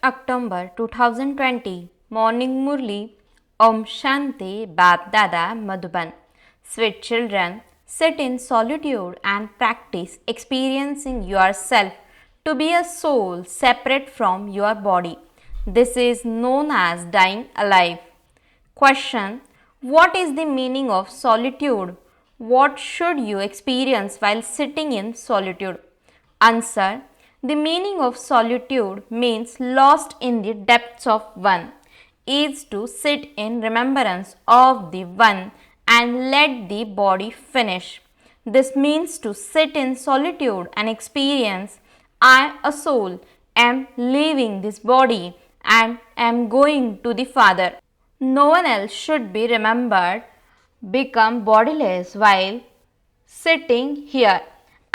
October 2020 Morning Murli Om Shanti Bap Dada Madhuban. Sweet children, sit in solitude and practice experiencing yourself to be a soul separate from your body. This is known as dying alive. Question: what is the meaning of solitude? What should you experience while sitting in solitude? Answer: the meaning of solitude means lost in the depths of one, is to sit in remembrance of the one and let the body finish. This means to sit in solitude and experience, I, a soul, am leaving this body and am going to the Father. No one else should be remembered, become bodiless while sitting here,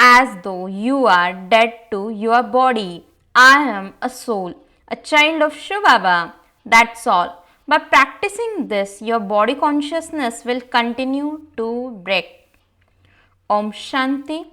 as though you are dead to your body. I am a soul, a child of Shiv Baba. That's all. By practicing this, your body consciousness will continue to break. Om Shanti.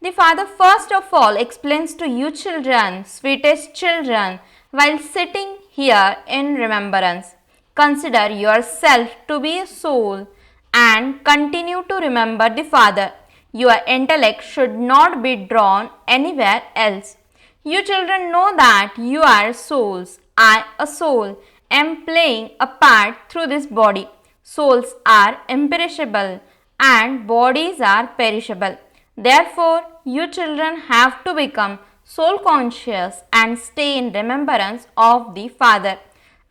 The Father first of all explains to you children, sweetest children, while sitting here in remembrance. Consider yourself to be a soul and continue to remember the Father. Your intellect should not be drawn anywhere else. You children know that you are souls. I, a soul, am playing a part through this body. Souls are imperishable and bodies are perishable. Therefore, you children have to become soul conscious and stay in remembrance of the Father.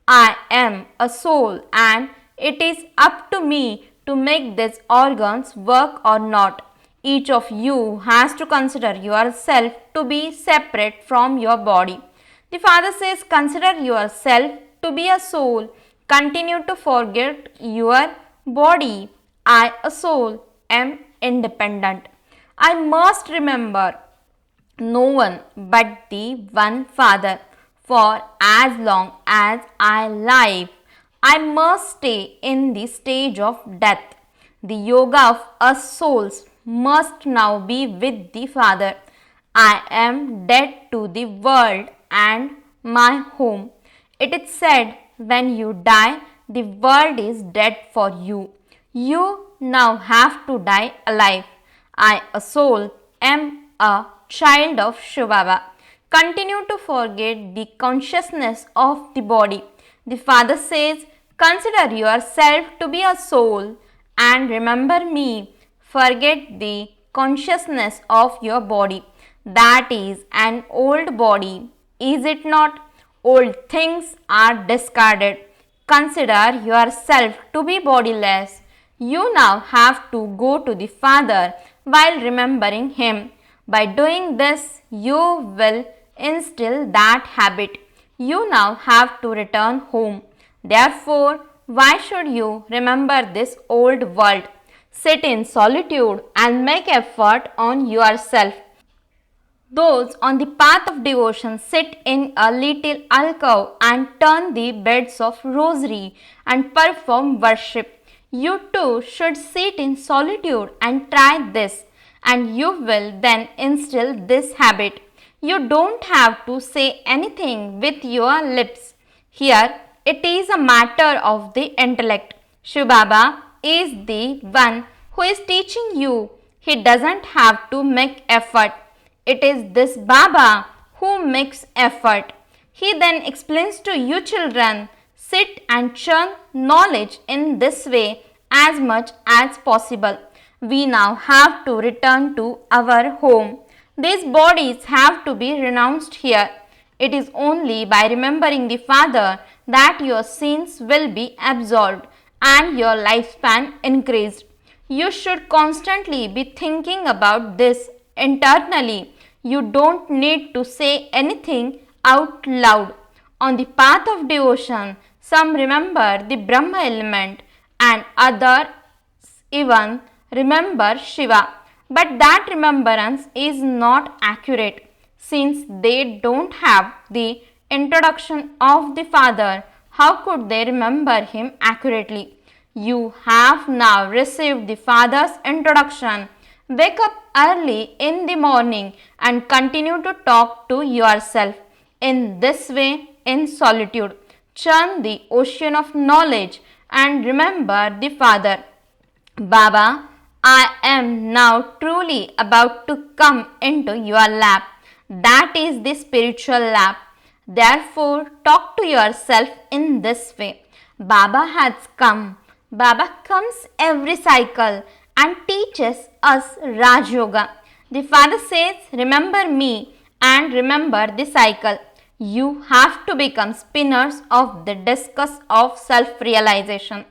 I am a soul and it is up to me to make these organs work or not. Each of you has to consider yourself to be separate from your body. The Father says, consider yourself to be a soul. Continue to forget your body. I, a soul, am independent. I must remember no one but the one Father. For as long as I live, I must stay in the stage of death. The yoga of us souls must now be with the Father. I am dead to the world and my home. It is said, when you die, the world is dead for you. You now have to die alive. I, a soul, am a child of Shiv Baba. Continue to forget the consciousness of the body. The Father says, consider yourself to be a soul and remember me. Forget the consciousness of your body. That is an old body, is it not? Old things are discarded. Consider yourself to be bodiless. You now have to go to the Father while remembering Him. By doing this, you will instill that habit. You now have to return home. Therefore, why should you remember this old world? Sit in solitude and make effort on yourself. Those on the path of devotion sit in a little alcove and turn the beads of rosary and perform worship. You too should sit in solitude and try this, and you will then instill this habit. You don't have to say anything with your lips. Here it is a matter of the intellect. Shiv Baba is the one who is teaching you. He doesn't have to make effort. It is this Baba who makes effort. He then explains to you children, sit and churn knowledge in this way as much as possible. We now have to return to our home. These bodies have to be renounced here. It is only by remembering the Father that your sins will be absolved and your lifespan increased. You should constantly be thinking about this internally. You don't need to say anything out loud. On the path of devotion, some remember the Brahma element and others even remember Shiva. But that remembrance is not accurate, since they don't have the introduction of the Father. How could they remember Him accurately? You have now received the Father's introduction. Wake up early in the morning and continue to talk to yourself. In this way, in solitude. Churn the ocean of knowledge and remember the Father. Baba, I am now truly about to come into your lap. That is the spiritual lap. Therefore, talk to yourself in this way. Baba has come. Baba comes every cycle and teaches us Raj Yoga. The Father says, remember me and remember the cycle. You have to become spinners of the discus of self-realization.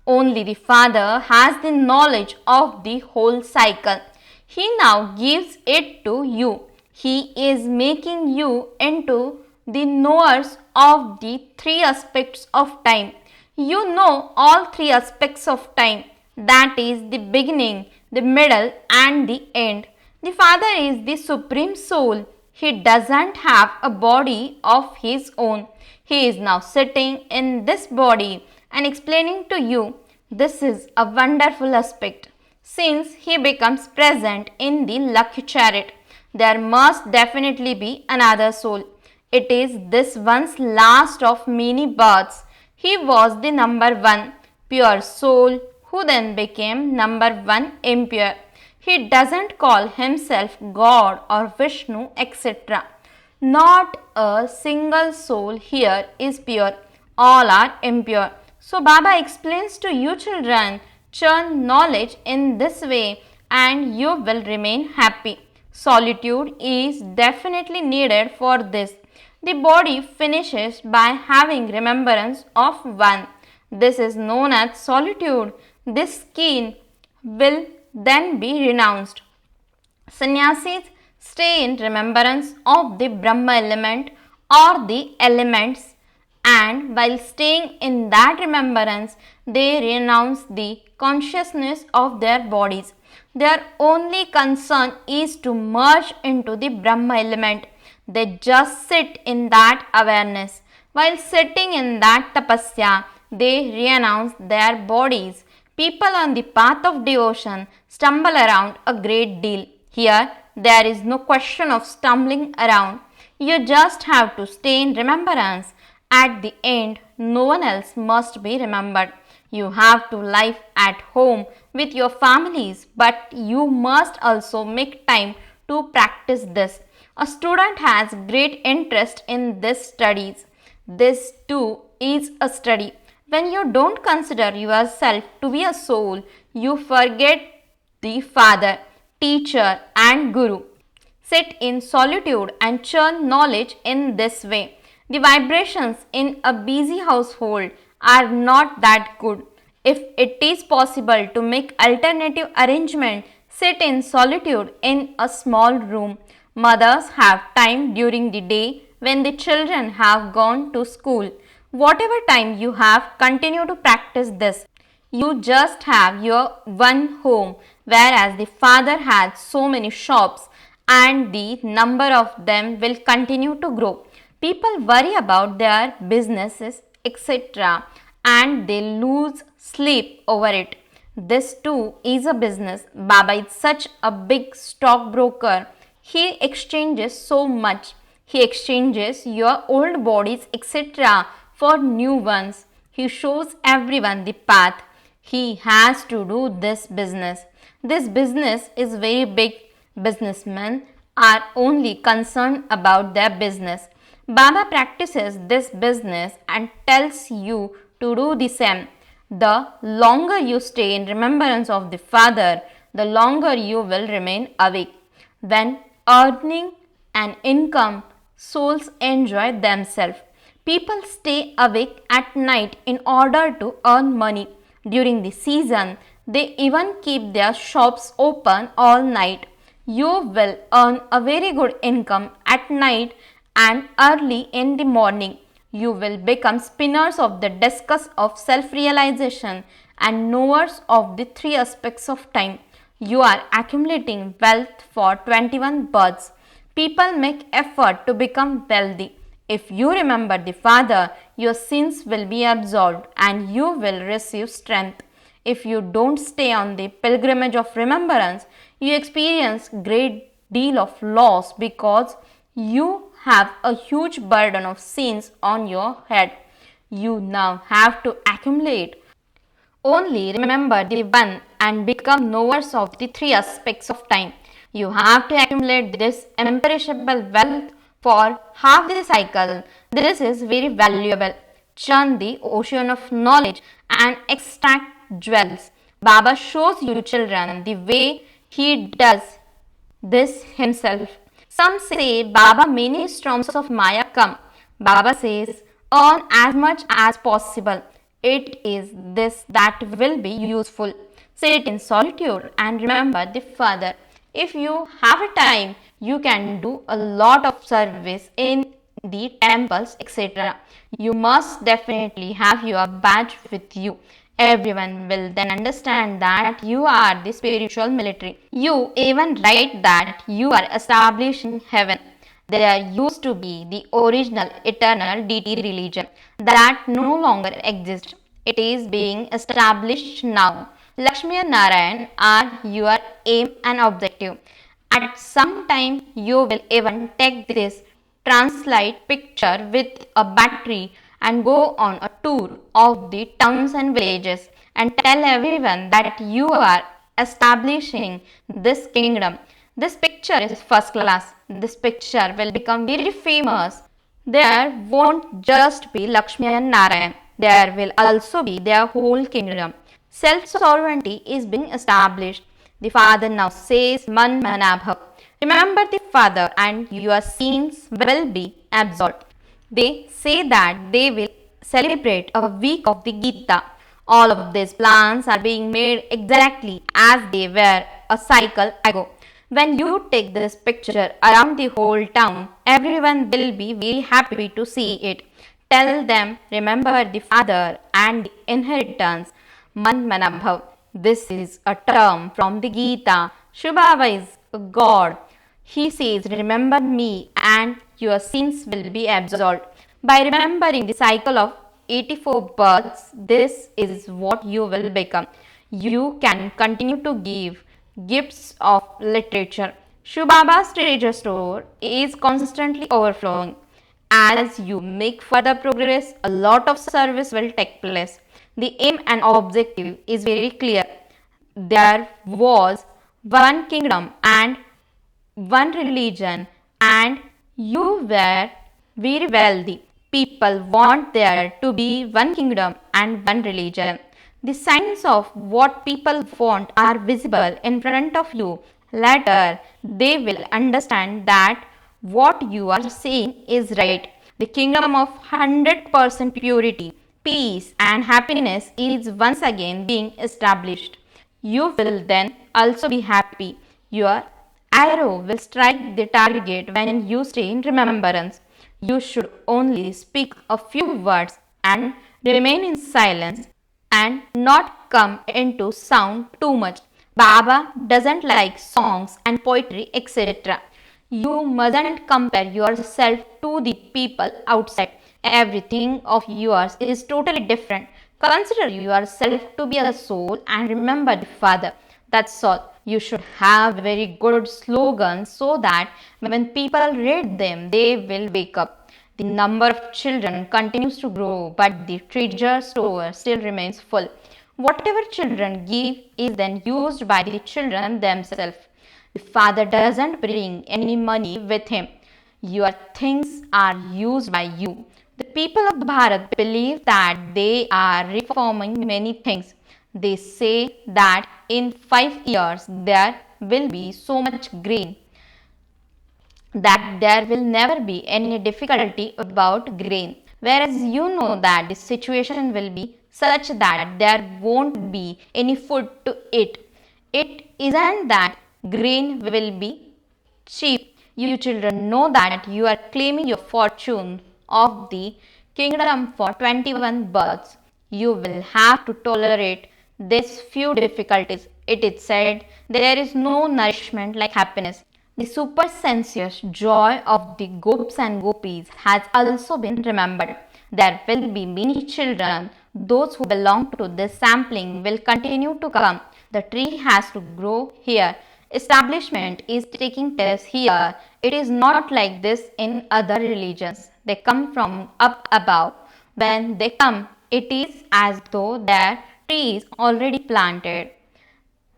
Only the Father has the knowledge of the whole cycle. He now gives it to you. He is making you into the knowers of the three aspects of time. You know all three aspects of time, that is the beginning, the middle and the end. The Father is the Supreme Soul. He doesn't have a body of his own. He is now sitting in this body and explaining to you. This is a wonderful aspect. Since he becomes present in the lucky chariot, there must definitely be another soul. It is this one's last of many births. He was the number one pure soul who then became number one impure. He doesn't call himself God or Vishnu, etc. Not a single soul here is pure. All are impure. So Baba explains to you children, churn knowledge in this way and you will remain happy. Solitude is definitely needed for this. The body finishes by having remembrance of one. This is known as solitude. This skin will then be renounced. Sannyasis stay in remembrance of the Brahma element or the elements, and while staying in that remembrance, they renounce the consciousness of their bodies. Their only concern is to merge into the Brahma element. They just sit in that awareness. While sitting in that tapasya, they renounce their bodies. People on the path of devotion stumble around a great deal. Here, there is no question of stumbling around. You just have to stay in remembrance. At the end, no one else must be remembered. You have to live at home with your families, but you must also make time to practice this. A student has great interest in this studies. This too is a study. When you don't consider yourself to be a soul, you forget the Father, Teacher and Guru. Sit in solitude and churn knowledge in this way. The vibrations in a busy household are not that good. If it is possible to make alternative arrangement, sit in solitude in a small room. Mothers have time during the day when the children have gone to school. Whatever time you have, continue to practice this. You just have your one home, whereas the Father has so many shops and the number of them will continue to grow. People worry about their businesses, etc. and they lose sleep over it. This too is a business. Baba is such a big stockbroker. He exchanges so much. He exchanges your old bodies, etc. for new ones. He shows everyone the path. He has to do this business. This business is very big. Businessmen are only concerned about their business. Baba practices this business and tells you to do the same. The longer you stay in remembrance of the Father, the longer you will remain awake. When earning an income, souls enjoy themselves. People stay awake at night in order to earn money. During the season, they even keep their shops open all night. You will earn a very good income at night and early in the morning. You will become spinners of the discus of self-realization and knowers of the three aspects of time. You are accumulating wealth for 21 births. People make effort to become wealthy. If you remember the Father, your sins will be absolved and you will receive strength. If you don't stay on the pilgrimage of remembrance, you experience great deal of loss because you have a huge burden of sins on your head. You now have to accumulate. Only remember the one and become knowers of the three aspects of time. You have to accumulate this imperishable wealth for half the cycle. This is very valuable. Churn the ocean of knowledge and extract jewels. Baba shows you children the way he does this himself. Some say, Baba, many storms of Maya come. Baba says, earn as much as possible. It is this that will be useful. Sit in solitude and remember the Father. If you have a time, you can do a lot of service in the temples, etc. You must definitely have your badge with you. Everyone will then understand that you are the spiritual military. You even write that you are establishing heaven. There used to be the original eternal deity religion that no longer exists. It is being established now. Lakshmi and Narayan are your aim and objective. At some time, you will even take this translate picture with a battery and go on a tour of the towns and villages and tell everyone that you are establishing this kingdom. This picture is first class. This picture will become very famous. There won't just be Lakshmi and Narayan. There will also be their whole kingdom. Self-sovereignty is being established. The Father now says, Man Manabhav. Remember the Father and your sins will be absolved. They say that they will celebrate a week of the Gita. All of these plans are being made exactly as they were a cycle ago. When you take this picture around the whole town, everyone will be very happy to see it. Tell them, remember the Father and the inheritance. Man Manabhav. This is a term from the Gita. Shubhava is a god. He says, remember me and your sins will be absolved. By remembering the cycle of 84 births, this is what you will become. You can continue to give gifts of literature. Shubhaba's treasure store is constantly overflowing. As you make further progress, a lot of service will take place. The aim and objective is very clear. There was one kingdom and one religion, and you were very wealthy. People want there to be one kingdom and one religion. The signs of what people want are visible in front of you. Later, they will understand that what you are saying is right. The kingdom of 100% purity, peace, and happiness is once again being established. You will then also be happy. Your arrow will strike the target when you stay in remembrance. You should only speak a few words and remain in silence and not come into sound too much. Baba doesn't like songs and poetry, etc. You mustn't compare yourself to the people outside. Everything of yours is totally different. Consider yourself to be a soul and remember the Father. That's all. You should have very good slogans so that when people read them, they will wake up. The number of children continues to grow, but the treasure store still remains full. Whatever children give is then used by the children themselves. The Father doesn't bring any money with him. Your things are used by you. The people of Bharat believe that they are reforming many things. They say that in 5 years there will be so much grain that there will never be any difficulty about grain. Whereas you know that the situation will be such that there won't be any food to eat. It isn't that grain will be cheap. You children know that you are claiming your fortune of the kingdom for 21 births. You will have to tolerate these few difficulties. It is said there is no nourishment like happiness. The supersensuous joy of the gopis and gopis has also been remembered. There will be many children. Those who belong to this sampling will continue to come. The tree has to grow here. Establishment is taking place here. It is not like this in other religions. They come from up above. When they come, it is as though their tree is already planted.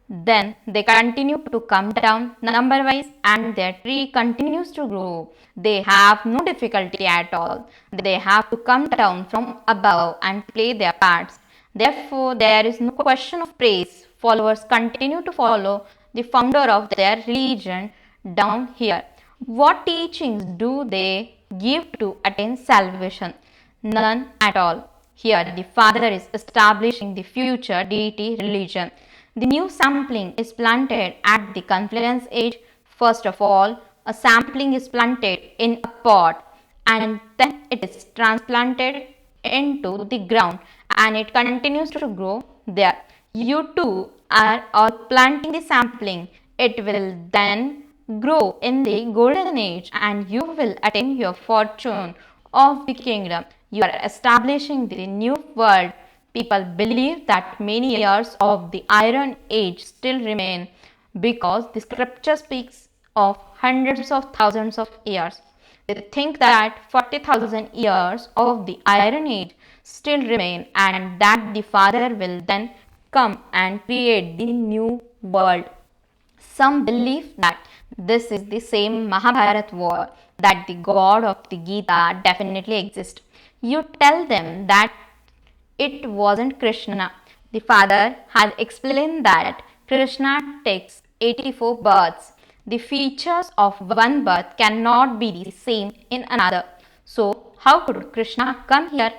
Then they continue to come down number wise and their tree continues to grow. They have no difficulty at all. They have to come down from above and play their parts. Therefore, there is no question of praise. Followers continue to follow the founder of their religion down here. What teachings do they give to attain salvation? None at all. Here, the Father is establishing the future deity religion. The new sampling is planted at the confluence age. First of all, a sampling is planted in a pot and then it is transplanted into the ground and it continues to grow there. You too are all planting the sampling. It will then grow in the golden age and you will attain your fortune of the kingdom. You are establishing the new world. People believe that many years of the Iron Age still remain because the scripture speaks of hundreds of thousands of years. They think that 40,000 years of the Iron Age still remain and that the Father will then come and create the new world. Some believe that this is the same Mahabharat war, that the god of the Gita definitely exists. You tell them that it wasn't Krishna. The father has explained that Krishna takes 84 births. The features of one birth cannot be the same in another. So, how could Krishna come here?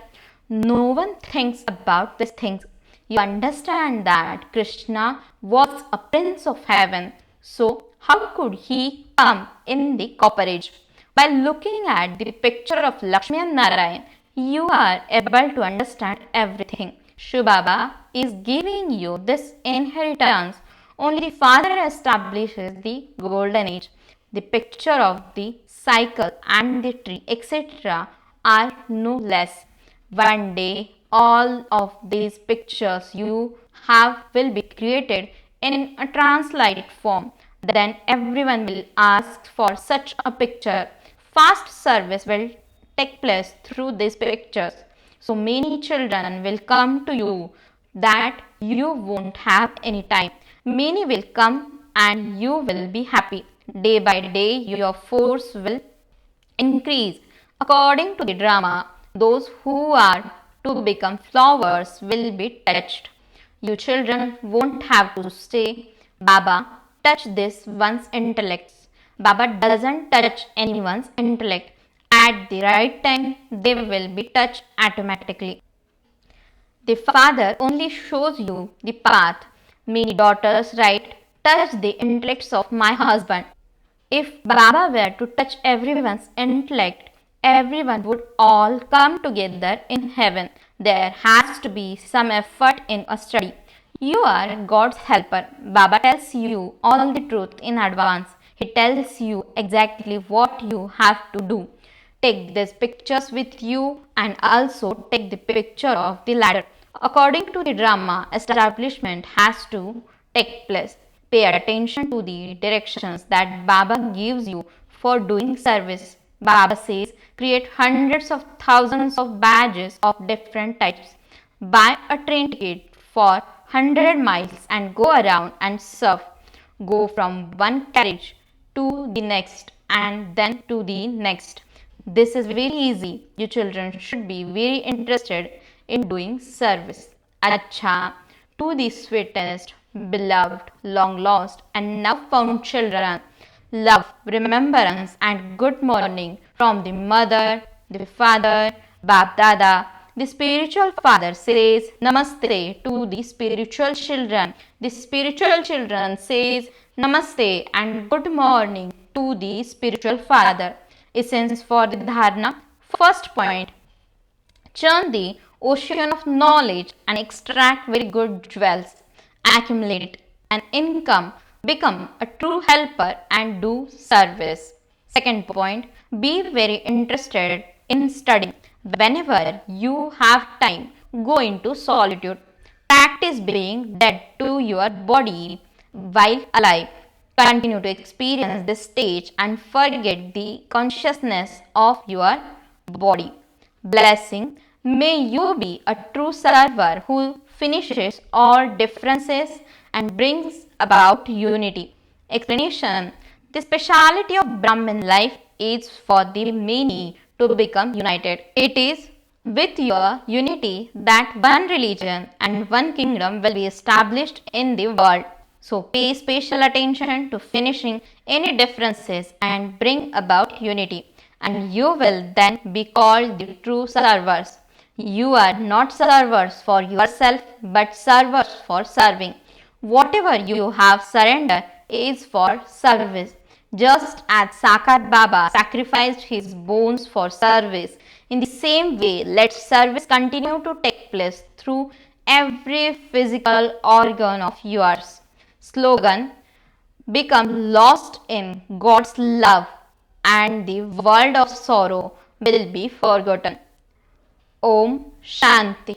No one thinks about these things. You understand that Krishna was a prince of heaven. So, how could he come in the copper age? By looking at the picture of Lakshmi and Narayan, you are able to understand everything. Shiv Baba is giving you this inheritance. Only the Father establishes the golden age. The picture of the cycle and the tree, etc., are no less. One day, all of these pictures you have will be created in a translated form. Then everyone will ask for such a picture. Fast service will take place through these pictures. So many children will come to you that you won't have any time. Many will come and you will be happy. Day by day, your force will increase. According to the drama, those who are to become flowers will be touched. You children won't have to say, Baba, touch this one's intellect. Baba doesn't touch anyone's intellect. At the right time, they will be touched automatically. The father only shows you the path. Many daughters write, touch the intellects of my husband. If Baba were to touch everyone's intellect, everyone would all come together in heaven. There has to be some effort in a study. You are God's helper. Baba tells you all the truth in advance. He tells you exactly what you have to do. Take these pictures with you and also take the picture of the ladder. According to the drama, establishment has to take place. Pay attention to the directions that Baba gives you for doing service. Baba says, create hundreds of thousands of badges of different types. Buy a train ticket for 100 miles and go around and serve. Go from one carriage to the next and then to the next. This is very easy. You children should be very interested in doing service. Acha, to the sweetest, beloved, long lost, and now found children, love, remembrance, and good morning from the mother, the father, Bap Dada. The spiritual father says Namaste to the spiritual children. The spiritual children says Namaste and good morning to the spiritual father. Essence for the dharana. First point, churn the ocean of knowledge and extract very good jewels. Accumulate an income, become a true helper and do service. Second point, be very interested in studying. Whenever you have time, go into solitude. Practice being dead to your body while alive. Continue to experience this stage and forget the consciousness of your body. Blessing. May you be a true server who finishes all differences and brings about unity. Explanation. The speciality of Brahmin life is for the many to become united. It is with your unity that one religion and one kingdom will be established in the world. So pay special attention to finishing any differences and bring about unity, and you will then be called the true servers. You are not servers for yourself but servers for serving. Whatever you have surrendered is for service. Just as Sakar Baba sacrificed his bones for service, in the same way, let service continue to take place through every physical organ of yours. Slogan. Become lost in God's love and the world of sorrow will be forgotten. Om Shanti.